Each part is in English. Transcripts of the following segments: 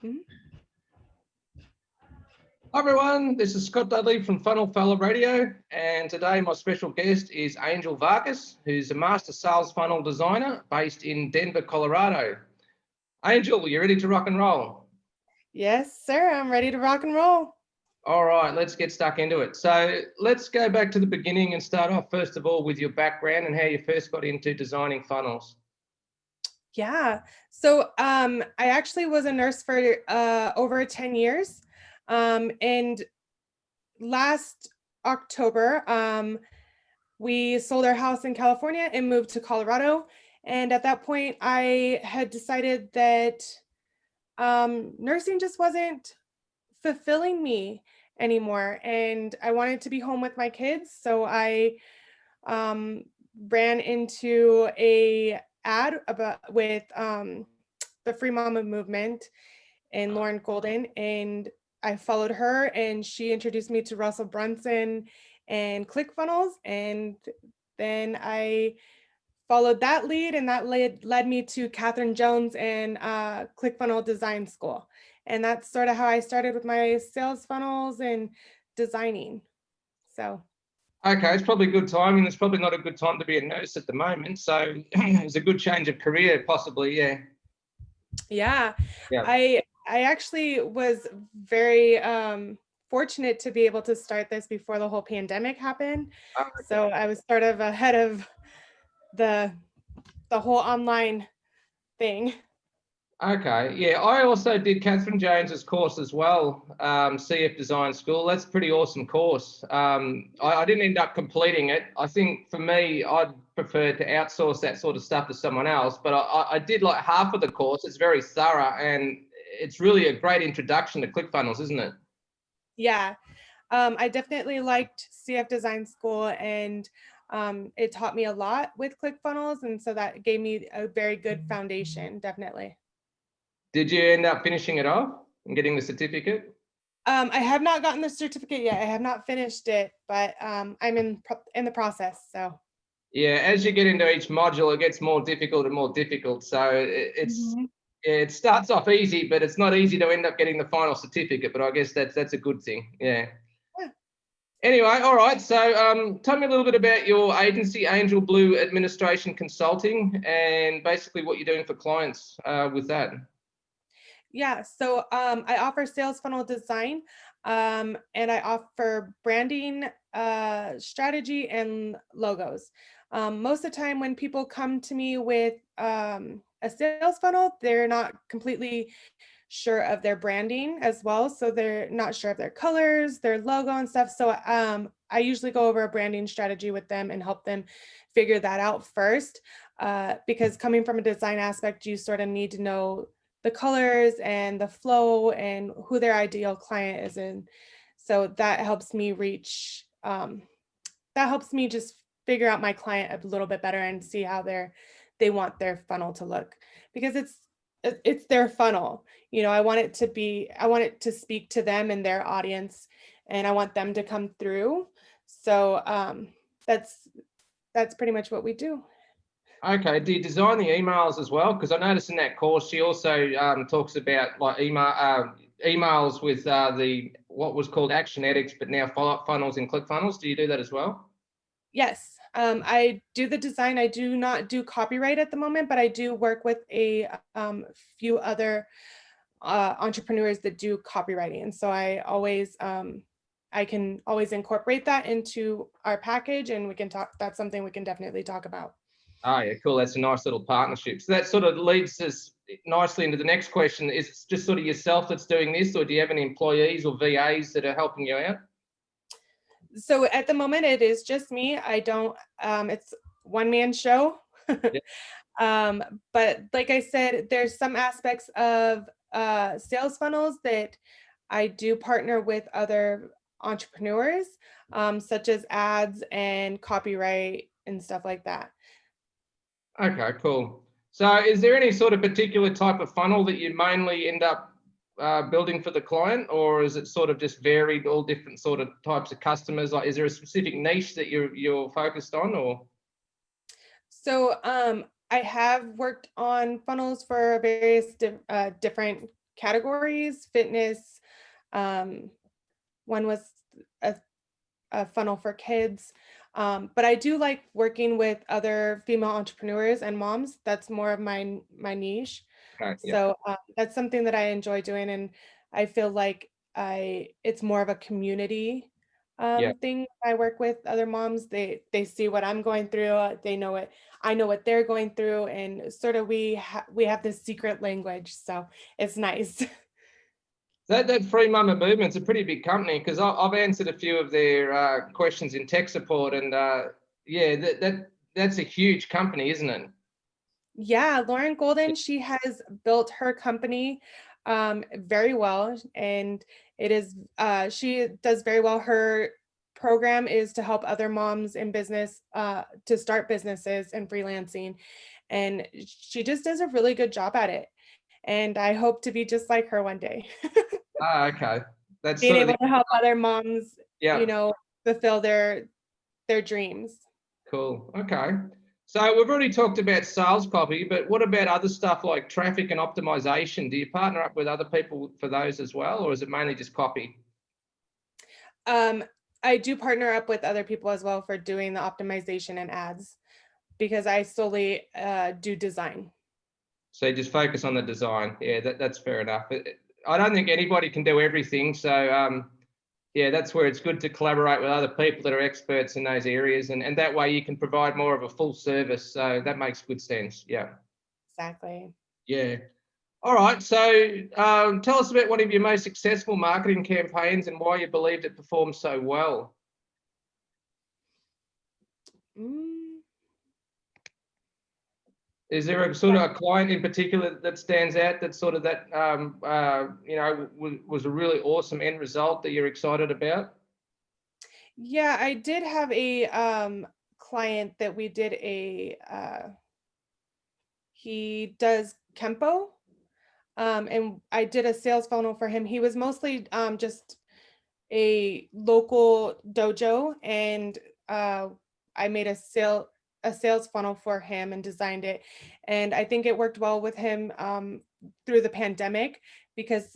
Mhm. Hi everyone, this is Scott Dudley from Funnel Fella Radio, and today my special guest is Angel Vargas, who's a master sales funnel designer based in Denver, Colorado. Angel, you ready to rock and roll? Yes, sir. I'm ready to rock and roll. All right, let's get stuck into it. So let's go back to the beginning and start off first of all with your background and how you first got into designing funnels. Yeah. So I actually was a nurse for over 10 years. And last October, we sold our house in California and moved to Colorado. And at that point, I had decided that nursing just wasn't fulfilling me anymore. And I wanted to be home with my kids. So I um, ran into a ad about with the Free Mama movement and Lauren Golden, and I followed her, and she introduced me to Russell Brunson and ClickFunnels, and then I followed that lead, and that led me to Catherine Jones and ClickFunnel Design School, and that's sort of how I started with my sales funnels and designing. So. Okay, it's probably good timing. It's probably not a good time to be a nurse at the moment, so it's a good change of career, possibly. Yeah. Yeah, Yeah. I actually was very fortunate to be able to start this before the whole pandemic happened. Oh, So I was sort of ahead of the whole online thing. okay, yeah, I also did Catherine Jones's course as well, CF Design School. That's a pretty awesome course. I didn't end up completing it. I think for me, I'd prefer to outsource that sort of stuff to someone else, but I did like half of the course. It's very thorough and it's really a great introduction to ClickFunnels, isn't it? Yeah, I definitely liked CF Design School, and it taught me a lot with ClickFunnels, and so that gave me a very good foundation, definitely. Did you end up finishing it off and getting the certificate? I have not gotten the certificate yet. I have not finished it, but I'm in the process. So. Yeah, as you get into each module, it gets more difficult and more difficult. So it's Mhm. yeah, it starts off easy, but it's not easy to end up getting the final certificate. But I guess that's a good thing. Yeah. Yeah. Anyway, all right. So tell me a little bit about your agency, Angel Blue Administration Consulting, and basically what you're doing for clients with that. Yeah. So I offer sales funnel design, and I offer branding, strategy, and logos. Most of the time, when people come to me with a sales funnel, they're not completely sure of their branding as well. So they're not sure of their colors, their logo, and stuff. So I usually go over a branding strategy with them and help them figure that out first. Because coming from a design aspect, you sort of need to know the colors and the flow and who their ideal client is in. So that helps me that helps me just figure out my client a little bit better and see how they want their funnel to look, because it's their funnel. I want it to speak to them and their audience, and I want them to come through. So that's that's pretty much what we do. Okay. Do you design the emails as well? Because I noticed in that course she also talks about like emails with the what was called Actionetics, but now follow-up funnels and ClickFunnels. Do you do that as well? Yes, I do the design. I do not do copyright at the moment, but I do work with a few other entrepreneurs that do copywriting. And so I can always incorporate that into our package, and we can talk. That's something we can definitely talk about. Oh, yeah, cool. That's a nice little partnership. So that sort of leads us nicely into the next question. Is it just sort of yourself that's doing this, or do you have any employees or VAs that are helping you out? So at the moment, it is just me. I don't. It's one man show. Yeah. um, but like I said, there's some aspects of sales funnels that I do partner with other entrepreneurs, such as ads and copyright and stuff like that. Okay, cool. So is there any sort of particular type of funnel that you mainly end up building for the client, or is it sort of just varied, all different sort of types of customers? Like, is there a specific niche that you're focused on, or? So I have worked on funnels for various different categories, fitness. Um, one was a, a funnel for kids. But I do like working with other female entrepreneurs and moms. That's more of my niche. Okay. Yeah. So that's something that I enjoy doing, and I feel like it's more of a community Yeah. thing. I work with other moms. They see what I'm going through. They know it. I know what they're going through, and sort of we have this secret language. So it's nice. That Free Mama Movement's a pretty big company, because I've answered a few of their questions in tech support, and yeah, that's a huge company, isn't it? Yeah, Lauren Golden, she has built her company very well, and it is she does very well. Her program is to help other moms in business to start businesses and freelancing, and she just does a really good job at it. And I hope to be just like her one day, Ah, okay. That's being sort of the able to help other moms, you yeah. know, fulfill their dreams. Cool. Okay. So we've already talked about sales copy, but what about other stuff like traffic and optimization? Do you partner up with other people for those as well, or is it mainly just copy? Um, I do partner up with other people as well for doing the optimization and ads because I solely do design. So you just focus on the design. Yeah, that's fair enough. I don't think anybody can do everything. So yeah, that's where it's good to collaborate with other people that are experts in those areas, and that way you can provide more of a full service. So that makes good sense. Yeah. Exactly. Yeah. All right. So tell us about one of your most successful marketing campaigns and why you believed it performed so well. Mm, Is there a sort of a client in particular that stands out, that sort of that you know, was a really awesome end result that you're excited about? yeah, I did have a client that we did a he does Kempo. And I did a sales funnel for him. He was mostly just a local dojo, and I made a sales funnel for him and designed it. And I think it worked well with him through the pandemic because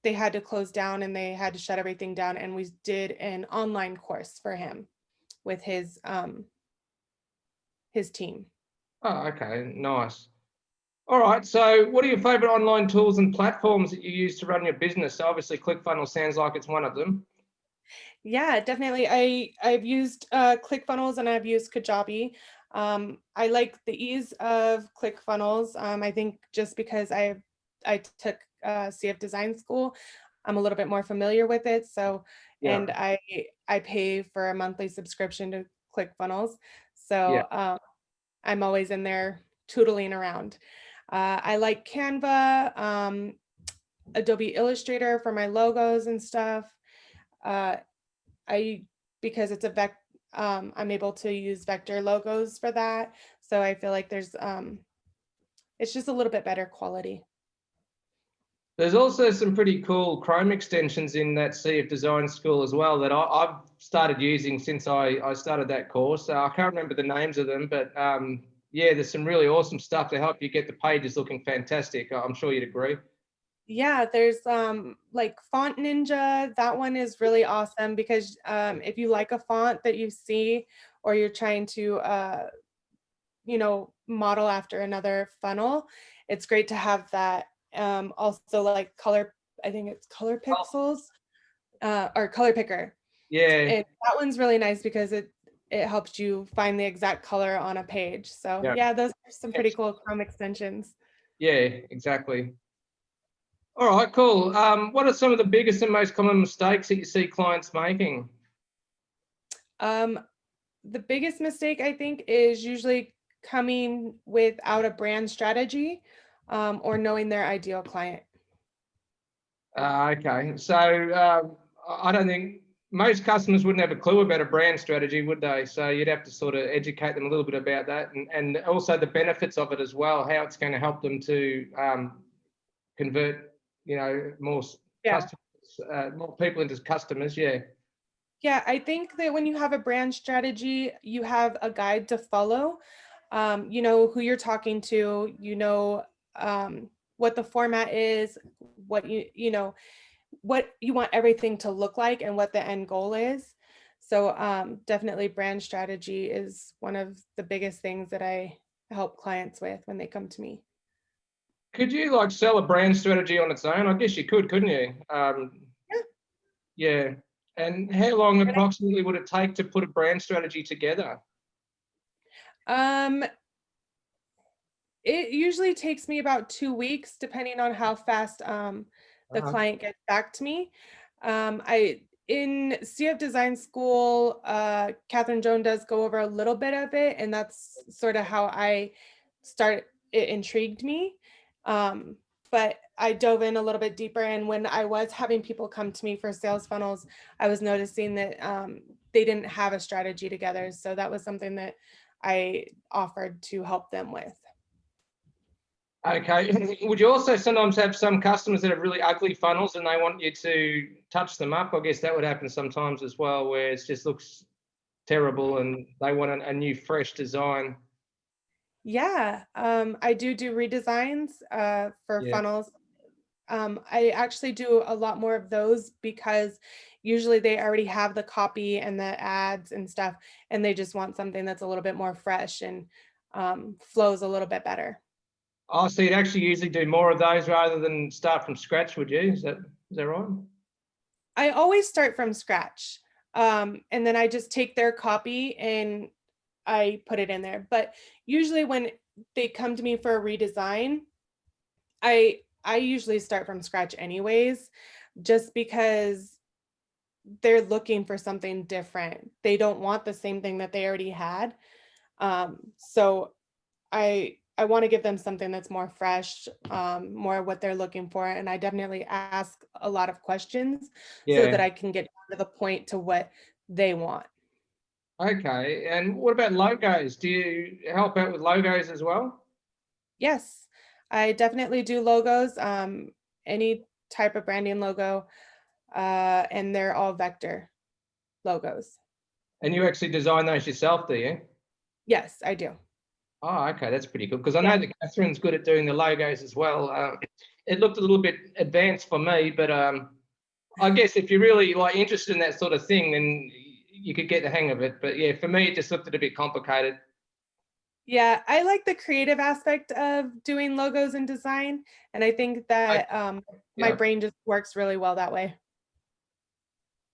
they had to close down and they had to shut everything down. And we did an online course for him with his team. Oh, okay, nice. All right. So, what are your favorite online tools and platforms that you use to run your business? So obviously, ClickFunnels sounds like it's one of them. Yeah, definitely. I've used ClickFunnels and I've used Kajabi. I like the ease of ClickFunnels. I think just because I took CF design school, I'm a little bit more familiar with it. So, Yeah. and I pay for a monthly subscription to ClickFunnels. Yeah. So I'm always in there tootling around. I like Canva, Adobe Illustrator for my logos and stuff. Uh, I because it's a I'm able to use vector logos for that. So I feel like there's it's just a little bit better quality. There's also some pretty cool Chrome extensions in that Sea of Design school as well that I've started using since I started that course. I can't remember the names of them, but yeah, there's some really awesome stuff to help you get the pages looking fantastic. I'm sure you'd agree. Yeah, there's like Font Ninja. That one is really awesome because if you like a font that you see or you're trying to model after another funnel, it's great to have that. Also like color, I think it's Color Oh, Pixels or Color Picker. yeah, And that one's really nice because it helps you find the exact color on a page. So yeah, yeah, those are some pretty cool Chrome extensions. yeah, exactly. All right, cool. What are some of the biggest and most common mistakes that you see clients making? Um, the biggest mistake I think is usually coming without a brand strategy or knowing their ideal client. Okay, so I don't think most customers wouldn't have a clue about a brand strategy, would they? So you'd have to sort of educate them a little bit about that, and also the benefits of it as well, how it's going to help them to convert, you know, more Yeah. customers, more people into customers. Yeah, Yeah, I think that when you have a brand strategy, you have a guide to follow. You know who you're talking to, um, what the format is, what you know, what you want everything to look like and what the end goal is. So definitely brand strategy is one of the biggest things that I help clients with when they come to me. Could you like sell a brand strategy on its own? I guess you could, couldn't you? Yeah. Yeah. And how long approximately would it take to put a brand strategy together? It usually takes me about 2 weeks, depending on how fast the Uh-huh. client gets back to me. I in CF Design School, Catherine Joan does go over a little bit of it, and that's sort of how I start. It intrigued me, but I dove in a little bit deeper. And when I was having people come to me for sales funnels, I was noticing that they didn't have a strategy together. So that was something that I offered to help them with. Okay. Would you also sometimes have some customers that have really ugly funnels and they want you to touch them up? I guess that would happen sometimes as well, where it just looks terrible and they want a new, fresh design. Yeah, I do redesigns for Yeah. funnels. I actually do a lot more of those because usually they already have the copy and the ads and stuff, and they just want something that's a little bit more fresh and flows a little bit better. Oh, so you'd actually usually do more of those rather than start from scratch, would you? Is that right? I always start from scratch, and then I just take their copy and I put it in there. But usually when they come to me for a redesign, I usually start from scratch anyways, just because they're looking for something different. They don't want the same thing that they already had. So I want to give them something that's more fresh, more what they're looking for, and I definitely ask a lot of questions so Yeah. that I can get to the point to what they want. Okay. And what about logos? Do you help out with logos as well? Yes, I definitely do logos, any type of branding logo, and they're all vector logos. And you actually design those yourself, do you? Yes, I do. Oh, okay, that's pretty good. Because I know Yeah. that Catherine's good at doing the logos as well. It looked a little bit advanced for me, but I guess if you're really like interested in that sort of thing, then you could get the hang of it. But yeah, for me, it just looked a bit complicated. Yeah, I like the creative aspect of doing logos and design, and I think I, that my yeah. brain just works really well that way.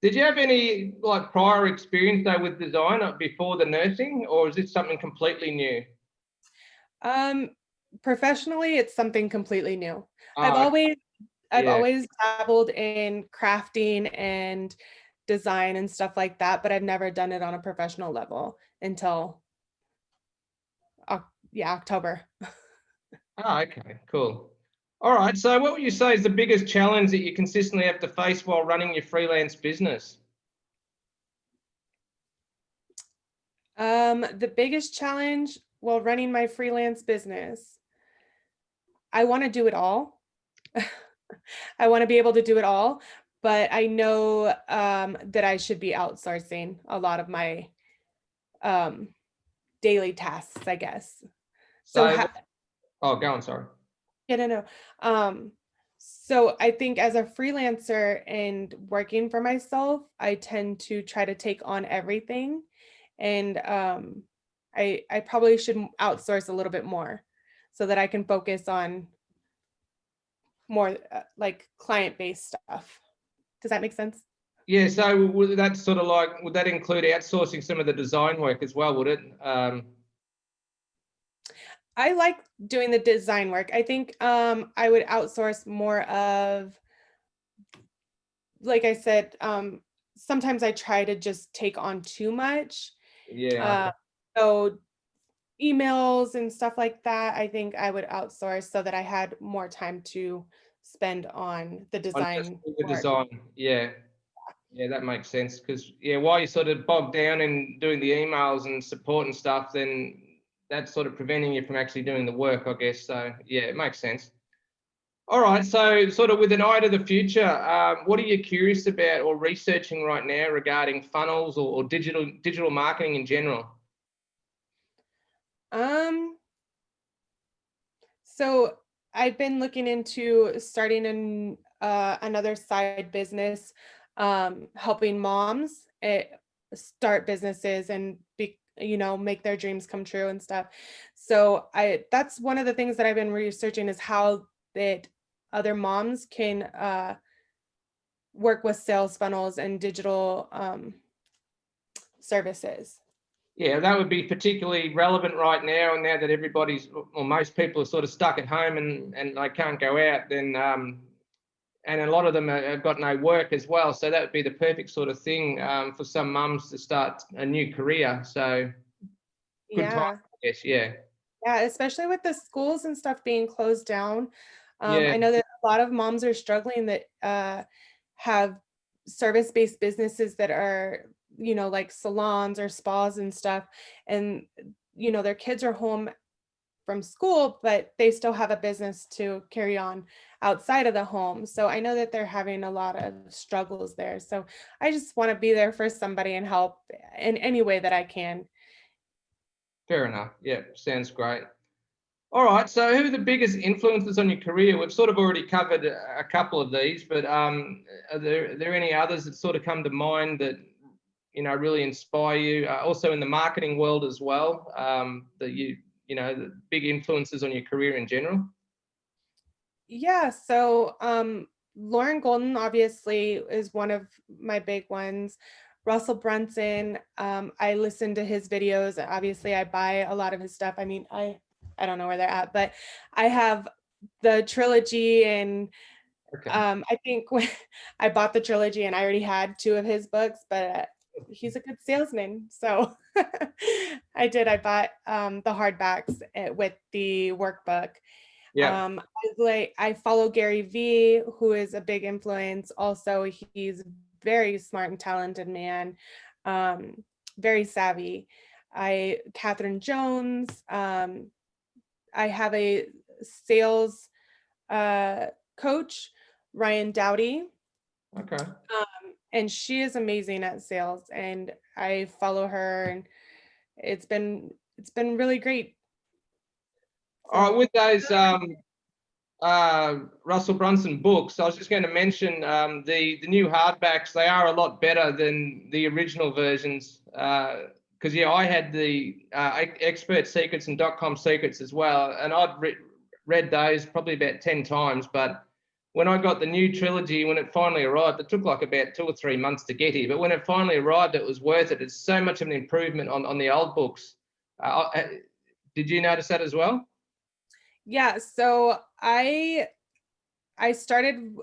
Did you have any like prior experience though with design before the nursing, or is this something completely new? Um, Professionally, it's something completely new. I've Oh, always I've yeah. always dabbled in crafting and design and stuff like that, but I've never done it on a professional level until yeah, October. Oh, okay, cool. All right. So, what would you say is the biggest challenge that you consistently have to face while running your freelance business? The biggest challenge while running my freelance business, I want to do it all. I want to be able to do it all, but I know that I should be outsourcing a lot of my um, daily tasks, I guess. So, So, oh, go on. Sorry. yeah, no. Um, so I think as a freelancer and working for myself, I tend to try to take on everything, and I probably should outsource a little bit more so that I can focus on more like client-based stuff. Does that make sense? Yeah. So, would that sort of like would that include outsourcing some of the design work as well? Would it? I like doing the design work. I think I would outsource more of, like I said, sometimes I try to just take on too much. Yeah. Uh, so emails and stuff like that, I think I would outsource so that I had more time to spend on the On just design the work. design. Yeah. Yeah, that makes sense. Because yeah, while you're sort of bogged down in doing the emails and support and stuff, then that's sort of preventing you from actually doing the work, I guess. So yeah, it makes sense. All right. So sort of with an eye to the future, what are you curious about or researching right now regarding funnels or digital marketing in general? Um, so I've been looking into starting another side business, helping moms start businesses and make their dreams come true and stuff. So that's one of the things that I've been researching is how that other moms can work with sales funnels and digital services. Yeah, that would be particularly relevant right now, and now that everybody's or most people are sort of stuck at home and they can't go out, then and a lot of them have got no work as well. So that would be the perfect sort of thing for some mums to start a new career. So good time, Yeah. I guess. Yeah. Yeah, especially with the schools and stuff being closed down. Yeah. I know that a lot of moms are struggling that have service-based businesses that are, like salons or spas and stuff. And, their kids are home from school, but they still have a business to carry on outside of the home. So I know that they're having a lot of struggles there. So I just want to be there for somebody and help in any way that I can. Fair enough. Yeah, sounds great. All right. So, who are the biggest influences on your career? We've sort of already covered a couple of these, but are there any others that sort of come to mind that really inspire you? Also in the marketing world as well, that the big influences on your career in general. Yeah, so Lauren Golden obviously is one of my big ones. Russell Brunson, I listen to his videos. Obviously, I buy a lot of his stuff. I mean, I don't know where they're at, but I have the trilogy, and Okay. I think when I bought the trilogy and I already had 2 of his books, but he's a good salesman. So I did. I bought the hardbacks with the workbook. Yeah. I follow Gary Vee, who is a big influence. Also, he's very smart and talented man, very savvy. Catherine Jones. I have a sales coach, Ryan Dowdy, Okay. and she is amazing at sales. And I follow her, and it's been really great. All So right. With those Russell Brunson books, I was just going to mention the new hardbacks. They are a lot better than the original versions. Because I had the Expert Secrets and .com Secrets as well, and I'd read those probably about 10 times. But when I got the new trilogy, when it finally arrived, it took like about 2 or 3 months to get here. But when it finally arrived, it was worth it. It's so much of an improvement on the old books. Did you notice that as well? yeah, so I started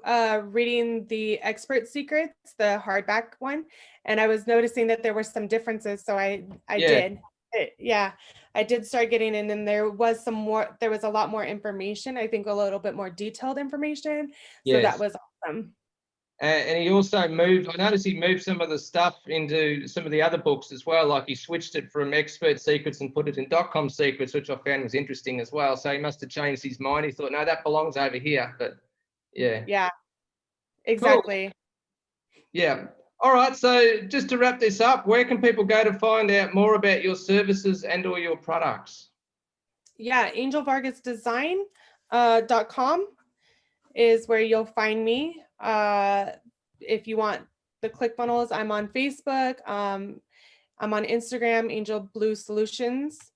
reading the Expert Secrets, the hardback one, and I was noticing that there were some differences. So I Yeah. did. Yeah, I did start getting in, and there was a lot more information. I think a little bit more detailed information. So that Yes. was awesome. And he also moved, I noticed he moved some of the stuff into some of the other books as well. Like he switched it from Expert Secrets and put it in .com Secrets, which I found was interesting as well. So he must have changed his mind. He thought, no, that belongs over here. But yeah. Yeah, Cool. exactly. Yeah. All right. So just to wrap this up, where can people go to find out more about your services and or your products? Yeah, angelvargasdesign.com is where you'll find me. If you want the ClickFunnels, I'm on Facebook. I'm on Instagram, Angel Blue Solutions.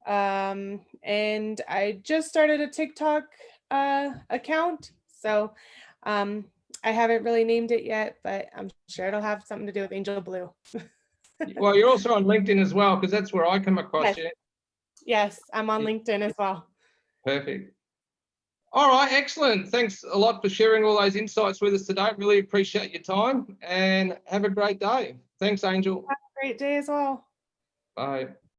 And I just started a TikTok account. So I haven't really named it yet, but I'm sure it'll have something to do with Angel Blue. Well, you're also on LinkedIn as well, because that's where I come across Yes. you. Yes, I'm on LinkedIn as well. Perfect. All right, excellent. Thanks a lot for sharing all those insights with us today. Really appreciate your time and have a great day. Thanks, Angel. Have a great day as well. Bye.